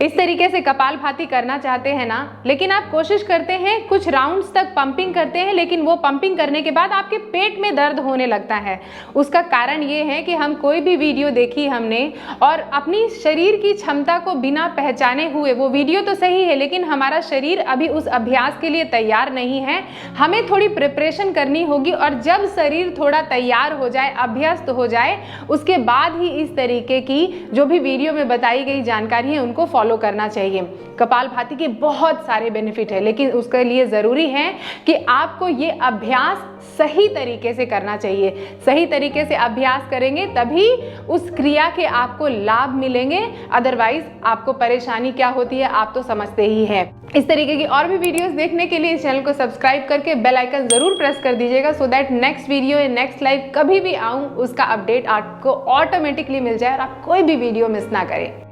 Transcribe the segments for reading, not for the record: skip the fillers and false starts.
इस तरीके से कपालभाति करना चाहते हैं ना, लेकिन आप कोशिश करते हैं कुछ राउंड्स तक पंपिंग करते हैं, लेकिन वो पंपिंग करने के बाद आपके पेट में दर्द होने लगता है। उसका कारण ये है कि हम कोई भी वीडियो देखी हमने और अपनी शरीर की क्षमता को बिना पहचाने हुए, वो वीडियो तो सही है लेकिन हमारा शरीर अभी उस अभ्यास के लिए तैयार नहीं है। हमें थोड़ी प्रिपरेशन करनी होगी और जब शरीर थोड़ा तैयार हो जाए, अभ्यस्त हो जाए, उसके बाद ही इस तरीके की जो भी वीडियो में बताई गई जानकारी है उनको फॉलो करना चाहिए। कपालभाति के बहुत सारे बेनिफिट है, लेकिन उसके लिए जरूरी है कि आपको ये अभ्यास सही तरीके से करना चाहिए। सही तरीके से अभ्यास करेंगे तभी उस क्रिया के आपको लाभ मिलेंगे, अदरवाइज आपको परेशानी क्या होती है आप तो समझते ही हैं। इस तरीके की और भी वीडियोस देखने के लिए इस चैनल को सब्सक्राइब करके बेल आइकन जरूर प्रेस कर दीजिएगा, सो दैट नेक्स्ट वीडियो या नेक्स्ट लाइव कभी भी आऊं उसका अपडेट आपको ऑटोमेटिकली मिल जाए और आप कोई भी वीडियो मिस ना करें।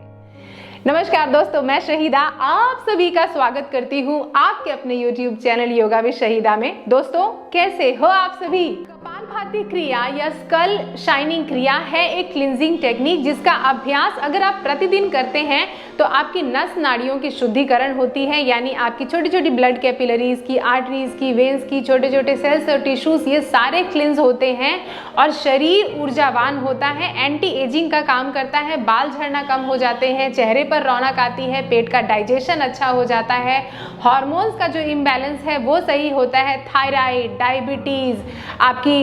नमस्कार दोस्तों, मैं शहीदा आप सभी का स्वागत करती हूँ आपके अपने YouTube channel yoga with Shahida में। दोस्तों कैसे हो आप सभी? कपालभाति क्रिया या स्कल शाइनिंग क्रिया है एक क्लिंजिंग टेक्निक जिसका अभ्यास अगर आप प्रतिदिन करते हैं तो आपकी नस नाड़ियों की शुद्धिकरण होती है, यानी आपकी छोटी छोटी ब्लड कैपिलरीज की, आर्टरीज की, वेन्स की, छोटे छोटे सेल्स और टिश्यूज ये सारे क्लिंज होते हैं और शरीर ऊर्जावान होता है, एंटी एजिंग का काम करता है, बाल झड़ना कम हो जाते हैं, चेहरे पर रौनक आती है, पेट का डाइजेशन अच्छा हो जाता है, हार्मोन्स का जो इम्बैलेंस है वो सही होता है, थायराइड, डायबिटीज, आपकी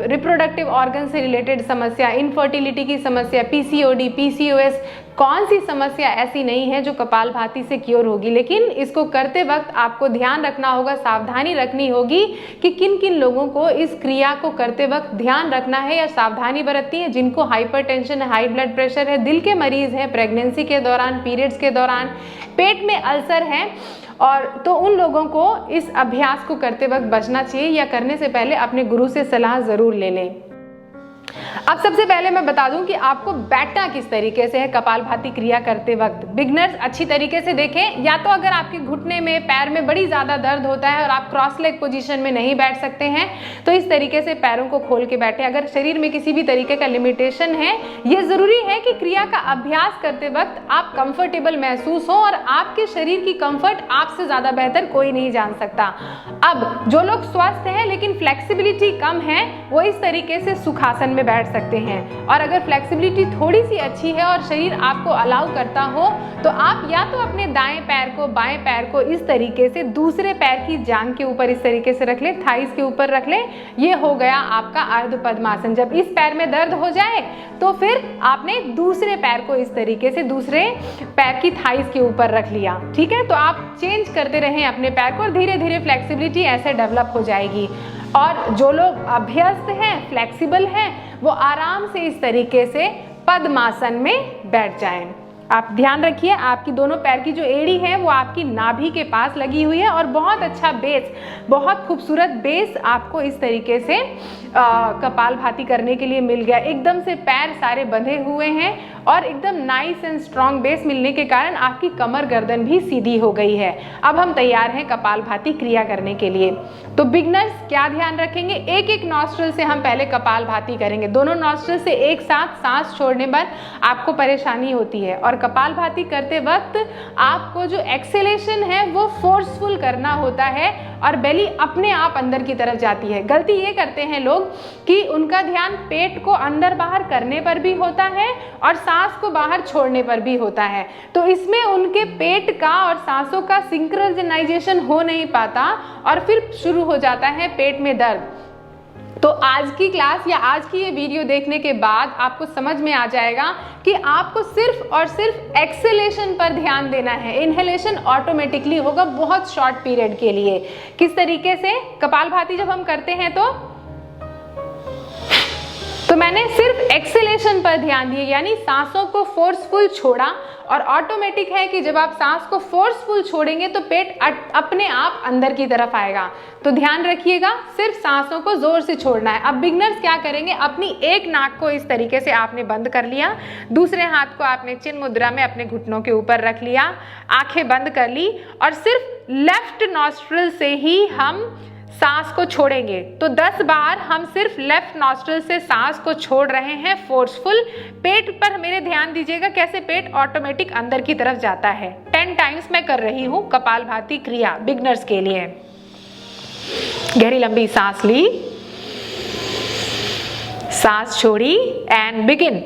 रिप्रोडक्टिव ऑर्गन से रिलेटेड समस्या, इनफर्टिलिटी की समस्या, पीसीओडी, पीसीओएस, कौन सी समस्या ऐसी नहीं है जो कपालभाति से क्योर होगी। लेकिन इसको करते वक्त आपको ध्यान रखना होगा, सावधानी रखनी होगी कि किन किन लोगों को इस क्रिया को करते वक्त ध्यान रखना है या सावधानी बरतनी है। जिनको हाइपरटेंशन है, हाई ब्लड प्रेशर है, दिल के मरीज हैं, प्रेगनेंसी के दौरान, पीरियड्स के दौरान, पेट में अल्सर है, और तो उन लोगों को इस अभ्यास को करते वक्त बचना चाहिए या करने से पहले अपने गुरु से सलाह जरूर ले लें। अब सबसे पहले मैं बता दूं कि आपको बैठना किस तरीके से है कपालभाति क्रिया करते वक्त। बिगनर्स अच्छी तरीके से देखें, या तो अगर आपके घुटने में, पैर में बड़ी ज्यादा दर्द होता है और आप क्रॉस लेग पोजीशन में नहीं बैठ सकते हैं तो इस तरीके से पैरों को खोल के बैठे। अगर शरीर में किसी भी तरीके का लिमिटेशन है, ये जरूरी है कि क्रिया का अभ्यास करते वक्त आप कंफर्टेबल महसूस हो और आपके शरीर की कंफर्ट आपसे ज्यादा बेहतर कोई नहीं जान सकता। अब जो लोग स्वस्थ हैं लेकिन फ्लेक्सिबिलिटी कम है वो इस तरीके से सुखासन में बैठ सकते हैं, और अगर फ्लेक्सिबिलिटी थोड़ी सी अच्छी है और शरीर आपको अलाउ करता हो तो आप या तो अपने दाएं पैर को, बाएं पैर को इस तरीके से दूसरे पैर की जांघ के ऊपर इस तरीके से रख ले, थाइस के ऊपर रख ले। ये हो गया आपका अर्ध पद्मासन। जब इस पैर में दर्द हो जाए तो फिर आपने दूसरे पैर को इस तरीके से दूसरे पैर की थाइस के ऊपर रख लिया। ठीक है, तो आप चेंज करते रहें अपने पैर को और धीरे धीरे फ्लेक्सिबिलिटी ऐसे डेवलप हो जाएगी। और जो लोग अभ्यस्त हैं, फ्लेक्सिबल हैं, वो आराम से इस तरीके से पद्मासन में बैठ जाएं। आप ध्यान रखिए आपकी दोनों पैर की जो एड़ी है वो आपकी नाभि के पास लगी हुई है और बहुत अच्छा बेस, बहुत खूबसूरत बेस आपको इस तरीके से कपालभाति करने के लिए मिल गया। एकदम से पैर सारे बंधे हुए हैं और एकदम नाइस एंड स्ट्रॉन्ग बेस मिलने के कारण आपकी कमर गर्दन भी सीधी हो गई है। अब हम तैयार हैं कपालभाति क्रिया करने के लिए। तो बिगनर्स क्या ध्यान रखेंगे, एक एक नॉस्ट्रिल से हम पहले कपालभाति करेंगे। दोनों नॉस्ट्रिल से एक साथ सांस छोड़ने पर आपको परेशानी होती है और कपालभाति करते वक्त आपको जो एक्सेलेशन है वो फोर्सफुल करना होता है और बेली अपने आप अंदर की तरफ जाती है। गलती ये करते हैं लोग कि उनका ध्यान पेट को अंदर बाहर करने पर भी होता है और सांस को बाहर छोड़ने पर भी होता है, तो इसमें उनके पेट का और सांसों का सिंक्रोनाइजेशन हो नहीं पाता और फिर शुरू हो जाता है पेट में दर्द। तो आज की क्लास या आज की ये वीडियो देखने के बाद आपको समझ में आ जाएगा कि आपको सिर्फ और सिर्फ एक्सेलेशन पर ध्यान देना है। इनहेलेशन ऑटोमेटिकली होगा बहुत शॉर्ट पीरियड के लिए। किस तरीके से कपालभाति जब हम करते हैं तो मैंने सिर्फ एक्सेलेशन पर ध्यान दिया, यानी सांसों को फोर्सफुल छोड़ा, और ऑटोमेटिक है कि जब आप सांस को फोर्सफुल छोड़ेंगे तो पेट अपने आप अंदर की तरफ आएगा। तो ध्यान रखिएगा सिर्फ सांसों को जोर से छोड़ना है। अब बिगनर्स क्या करेंगे, अपनी एक नाक को इस तरीके से आपने बंद कर लिया, दूसरे हाथ को आपने चिन्ह मुद्रा में अपने घुटनों के ऊपर रख लिया, आंखें बंद कर ली और सिर्फ लेफ्ट नॉस्ट्रिल से ही हम सांस को छोड़ेंगे। तो 10 बार हम सिर्फ लेफ्ट नॉस्ट्रिल से सांस को छोड़ रहे हैं फोर्सफुल। पेट पर मेरे ध्यान दीजिएगा कैसे पेट ऑटोमेटिक अंदर की तरफ जाता है। 10 टाइम्स मैं कर रही हूं कपालभाति क्रिया बिगनर्स के लिए। गहरी लंबी सांस ली, सांस छोड़ी एंड बिगिन।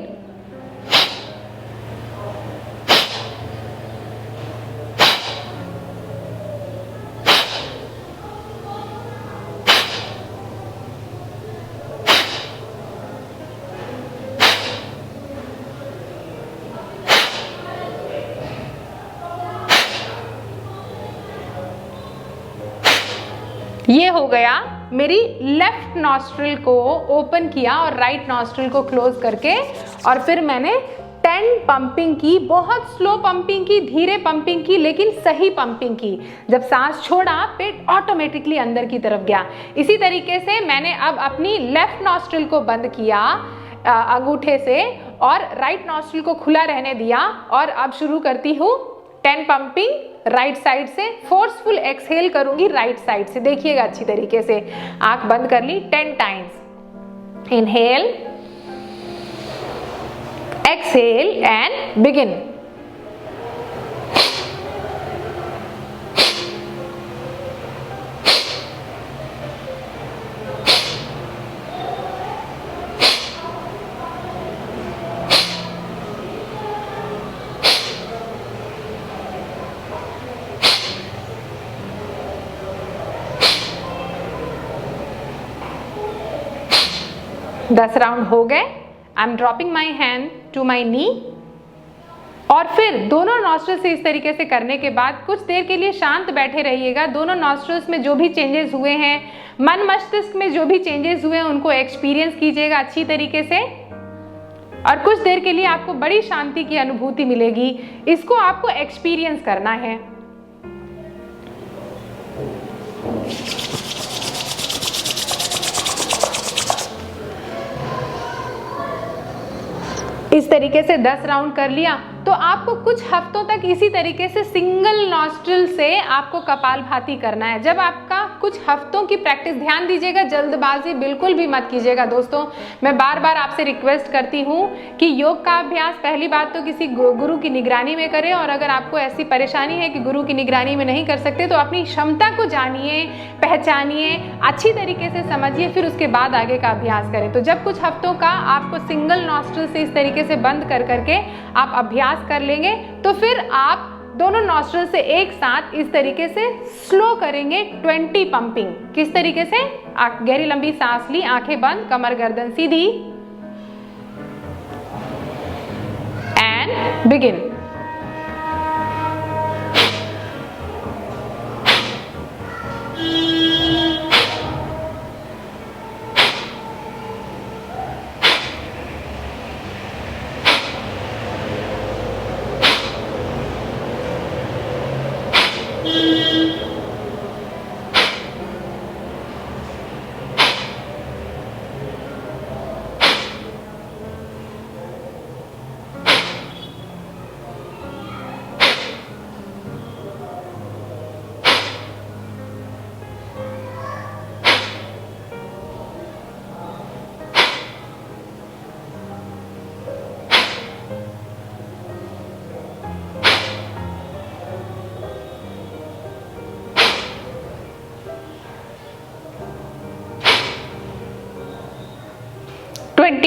ये हो गया मेरी लेफ्ट नॉस्ट्रिल को ओपन किया और राइट नॉस्ट्रिल को क्लोज करके, और फिर मैंने 10 पंपिंग की। बहुत स्लो पंपिंग की, धीरे पंपिंग की, लेकिन सही पंपिंग की। जब सांस छोड़ा पेट ऑटोमेटिकली अंदर की तरफ गया। इसी तरीके से मैंने अब अपनी लेफ्ट नॉस्ट्रिल को बंद किया अंगूठे से और राइट नॉस्ट्रिल को खुला रहने दिया, और अब शुरू करती हूँ 10 पंपिंग राइट साइड से। फोर्सफुल एक्सहेल करूंगी राइट साइड से, देखिएगा अच्छी तरीके से। आंख बंद कर ली 10 times. Inhale, exhale and begin. दस राउंड हो गए। I am dropping my hand to my knee, और फिर दोनों नॉस्ट्रल से इस तरीके से करने के बाद कुछ देर के लिए शांत बैठे रहिएगा। दोनों नॉस्ट्रल्स में जो भी चेंजेस हुए हैं, मन मस्तिष्क में जो भी चेंजेस हुए हैं, उनको एक्सपीरियंस कीजिएगा अच्छी तरीके से, और कुछ देर के लिए आपको बड़ी शांति की अनुभूति मिलेगी। इसको आपको एक्सपीरियंस करना है। इस तरीके से 10 राउंड कर लिया तो आपको कुछ हफ्तों तक इसी तरीके से सिंगल नॉस्ट्रिल से आपको कपालभाति करना है। जब आपका कुछ हफ्तों की प्रैक्टिस, ध्यान दीजिएगा, जल्दबाजी बिल्कुल भी मत कीजिएगा दोस्तों। मैं बार बार आपसे रिक्वेस्ट करती हूँ कि योग का अभ्यास पहली बात तो किसी गुरु की निगरानी में करें, और अगर आपको ऐसी परेशानी है कि गुरु की निगरानी में नहीं कर सकते तो अपनी क्षमता को जानिए, पहचानिए, अच्छी तरीके से समझिए, फिर उसके बाद आगे का अभ्यास करें। तो जब कुछ हफ्तों का आपको सिंगल नॉस्ट्रिल से इस तरीके से बंद कर करके आप अभ्यास कर लेंगे, तो फिर आप दोनों नॉस्ट्रिल से एक साथ इस तरीके से स्लो करेंगे 20 पंपिंग। किस तरीके से? गहरी लंबी सांस ली, आंखें बंद, कमर गर्दन सीधी, एंड बिगिन।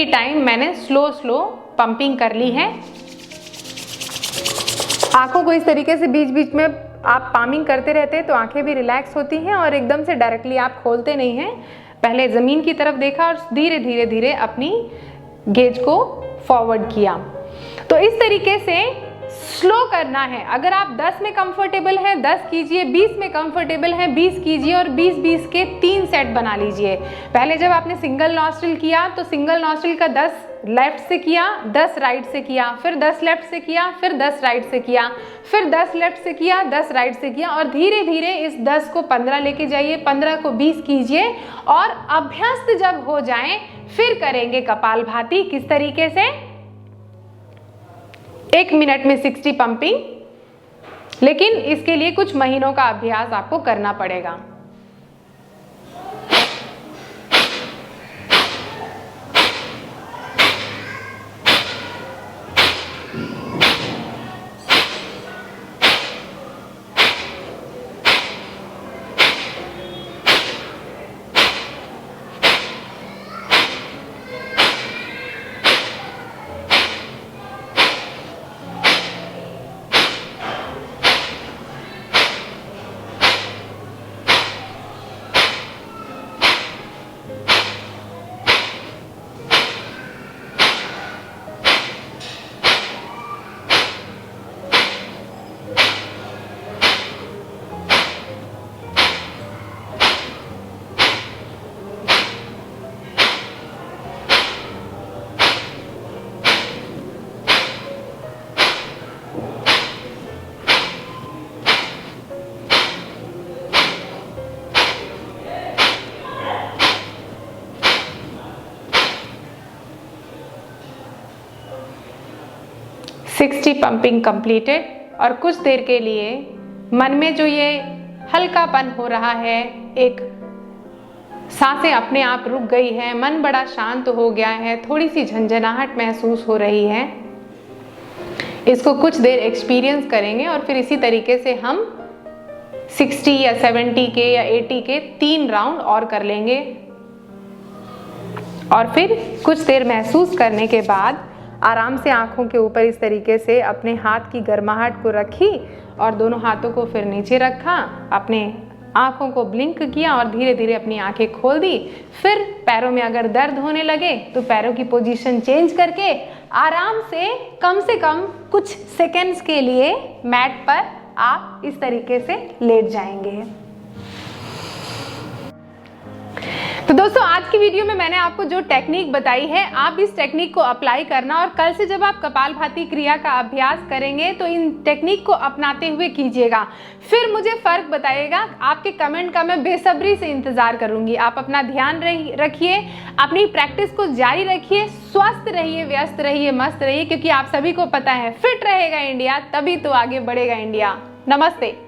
टाइम मैंने स्लो पंपिंग कर ली है। आंखों को इस तरीके से बीच बीच में आप पामिंग करते रहते हैं तो आंखें भी रिलैक्स होती हैं और एकदम से डायरेक्टली आप खोलते नहीं हैं। पहले ज़मीन की तरफ देखा और धीरे धीरे धीरे अपनी गेज को फॉरवर्ड किया। तो इस तरीके से स्लो करना है। अगर आप 10 में कंफर्टेबल हैं 10 कीजिए, 20 में कंफर्टेबल हैं 20 कीजिए, और 20-20 के 3 सेट बना लीजिए। पहले जब आपने सिंगल नॉस्ट्रिल किया तो सिंगल नॉस्ट्रिल का 10 लेफ्ट से किया, 10 राइट से किया, फिर 10 लेफ्ट से किया, फिर 10 राइट से किया, फिर 10 लेफ्ट से किया, 10 राइट से किया, और धीरे धीरे इस 10 को 15 लेके जाइए, 15 को 20 कीजिए, और अभ्यस्त जब हो जाएं फिर करेंगे कपालभाति। किस तरीके से? 1 मिनट में 60 पंपिंग, लेकिन इसके लिए कुछ महीनों का अभ्यास आपको करना पड़ेगा। 60 पंपिंग कंप्लीटेड। और कुछ देर के लिए मन में जो ये हल्कापन हो रहा है, एक सांसें अपने आप रुक गई है, मन बड़ा शांत हो गया है, थोड़ी सी झंझनाहट महसूस हो रही है, इसको कुछ देर एक्सपीरियंस करेंगे और फिर इसी तरीके से हम 60 या 70 के या 80 के 3 राउंड और कर लेंगे। और फिर कुछ देर महसूस करने के बाद आराम से आंखों के ऊपर इस तरीके से अपने हाथ की गर्माहट को रखी और दोनों हाथों को फिर नीचे रखा, अपने आंखों को ब्लिंक किया और धीरे धीरे अपनी आंखें खोल दी। फिर पैरों में अगर दर्द होने लगे तो पैरों की पोजीशन चेंज करके आराम से कम कुछ सेकेंड्स के लिए मैट पर आप इस तरीके से लेट जाएंगे। तो दोस्तों, आज की वीडियो में मैंने आपको जो टेक्निक बताई है, आप इस टेक्निक को अप्लाई करना और कल से जब आप कपालभाति क्रिया का अभ्यास करेंगे तो इन टेक्निक को अपनाते हुए कीजिएगा। फिर मुझे फर्क बताइएगा। आपके कमेंट का मैं बेसब्री से इंतजार करूंगी। आप अपना ध्यान रखिए, अपनी प्रैक्टिस को जारी रखिए, स्वस्थ रहिए, व्यस्त रहिए, मस्त रहिए, क्योंकि आप सभी को पता है फिट रहेगा इंडिया तभी तो आगे बढ़ेगा इंडिया। नमस्ते।